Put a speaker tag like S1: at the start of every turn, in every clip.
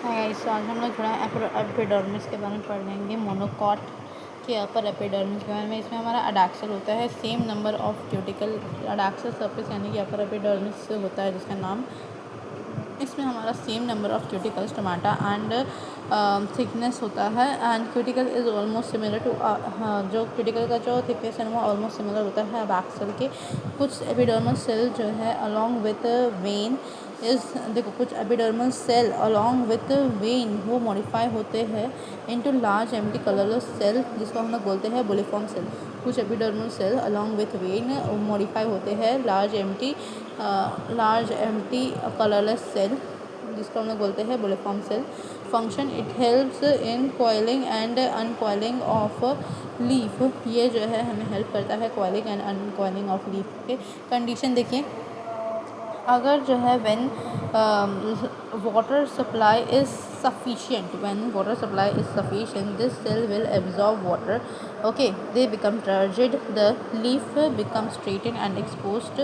S1: तो आज हम लोग थोड़ा एपिडर्मिस के बारे में पढ़ लेंगे। मोनोकॉट के अपर एपिडर्मिस के बारे में। इसमें हमारा अडैक्सल होता है, same number of cuticle adaxial surface यानी कि अपर एपिडर्मिस होता है जिसका नाम। इसमें हमारा same number of cuticles stomata and thickness होता है। And cuticle is almost similar to जो क्यूटिकल का जो थिकनेस है वो ऑलमोस्ट सिमिलर होता है अबैक्सल के। कुछ एपिडर्मल सेल जो है अलॉन्ग विथ वेन देखो कुछ epidermal cell along with vein वो मॉडिफाई होते हैं into large empty colourless cell जिसको हम लोग बोलते हैं बुलिफॉर्म सेल। कुछ epidermal cell along with vein modify होते हैं लार्ज एम्प्टी कलरलेस सेल जिसको हम लोग बोलते हैं bulliform cell. Function it helps in coiling and uncoiling of leaf. ये जो है हमें हेल्प करता है coiling and uncoiling of leaf के। कंडीशन देखिए, अगर जो है when water supply is sufficient, when water supply is sufficient this cell will absorb water, okay, they become turgid, the leaf becomes straightened and exposed,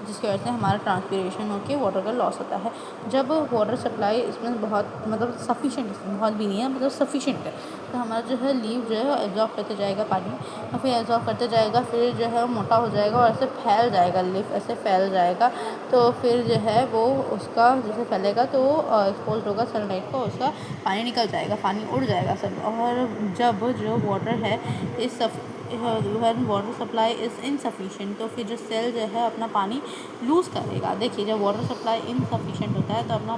S1: जिसकी वजह से हमारा transpiration होकर वाटर का लॉस होता है। जब वाटर सप्लाई इसमें बहुत मतलब सफिशिएंट, इसमें बहुत भी नहीं है मतलब सफिशिएंट है, तो हमारा जो है लीफ जो है एब्जॉर्ब करते जाएगा पानी और फिर एब्जॉर्ब करते जाएगा, फिर जो है मोटा हो जाएगा और ऐसे फैल जाएगा, लीफ ऐसे फैल जाएगा। तो फिर जो है वो उसका जैसे फैलेगा तो एक्सपोज होगा सनलाइट को, उसका पानी निकल जाएगा, पानी उड़ जाएगा सब। और जब जो वाटर है इस when water supply is insufficient तो फिर जो सेल जो है अपना पानी लूज़ करेगा। देखिए जब वाटर सप्लाई इनसफिशिएंट होता है तो अपना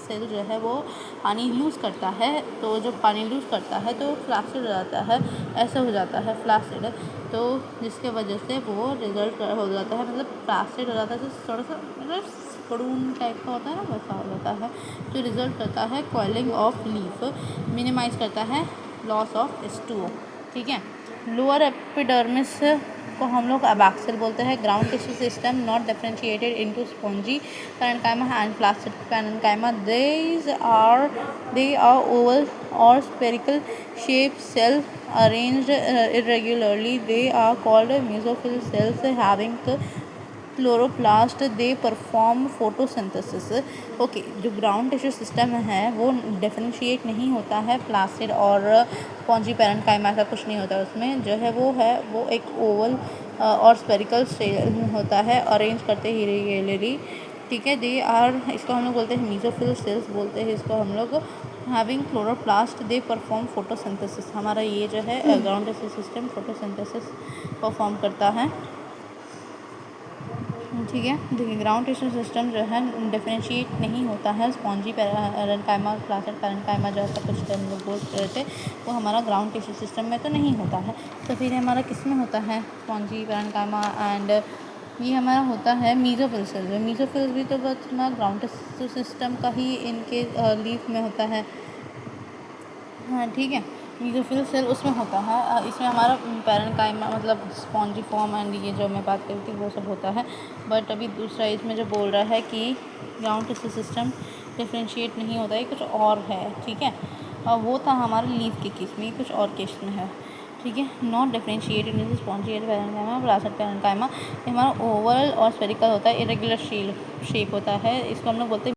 S1: सेल जो है वो पानी लूज़ करता है, तो जब पानी लूज़ करता है तो फ्लैक्सिड हो जाता है, ऐसे हो जाता है फ्लैक्सिड, तो जिसके वजह से वो रिजल्ट हो जाता है, मतलब फ्लैक्सिड हो जाता है तो थोड़ा सा मतलब कड़ून टाइप का होता है ना, वैसा हो जाता है। तो रिजल्ट करता है कॉइलिंग ऑफ लीफ, मिनिमाइज करता है लॉस ऑफ H2O। ठीक है। लोअर एपिडर्मिस को हम लोग अबैक्सल बोलते हैं। Ground tissue system not differentiated into spongy parenchyma and plastid parenchyma. They are oval और spherical shaped cell arranged irregularly. They are called mesophyll cells having chloroplast. They perform photosynthesis. Okay, जो ground tissue system है वो differentiate नहीं होता है plastid और spongy parenchyma, ऐसा कुछ नहीं होता उसमें। जो है वो एक ओवल और स्पेरिकल होता है, अरेंज करते ही रेगुलरली। ठीक है। दे आर, इसको हम लोग बोलते हैं मेसोफिल सेल्स बोलते हैं इसको हम लोग। Having chloroplast they perform photosynthesis. हमारा ये जो है ground tissue system photosynthesis perform करता है। ठीक है। देखिए ग्राउंड टिश्यू सिस्टम जो है डिफरेंशिएट नहीं होता है स्पॉन्जी पैरेन्काइमा, फ्लास्टिड पैरेन्काइमा जैसा कुछ हम लोग बोल रहे थे, वो हमारा ग्राउंड टिश्यू सिस्टम में तो नहीं होता है। तो फिर हमारा किस में होता है स्पॉन्जी पैरेन्काइमा, एंड ये हमारा होता है मेसोफिल सेल। मेसोफिल्स भी तो बस हमारा ग्राउंड टिश्यू सिस्टम का ही इनके लीफ में होता है। हाँ ठीक है। मेसोफिल सेल उसमें होता है, इसमें हमारा पैरेन्काइमा मतलब स्पॉन्जी फॉर्म एंड ये जो मैं बात कर रही थी वो सब होता है। बट अभी दूसरा इसमें जो बोल रहा है कि ग्राउंड टिश्यू सिस्टम डिफरेंशिएट नहीं होता है, कुछ और है। ठीक है। और वो था हमारे लीफ के केस में, कुछ और केस में है। ठीक है। Not differentiated in spongy parenchyma, plastid parenchyma. हमारा ओवल और स्फेरिकल होता है, इरेगुलर शेप होता है, इसको हम लोग बोलते हैं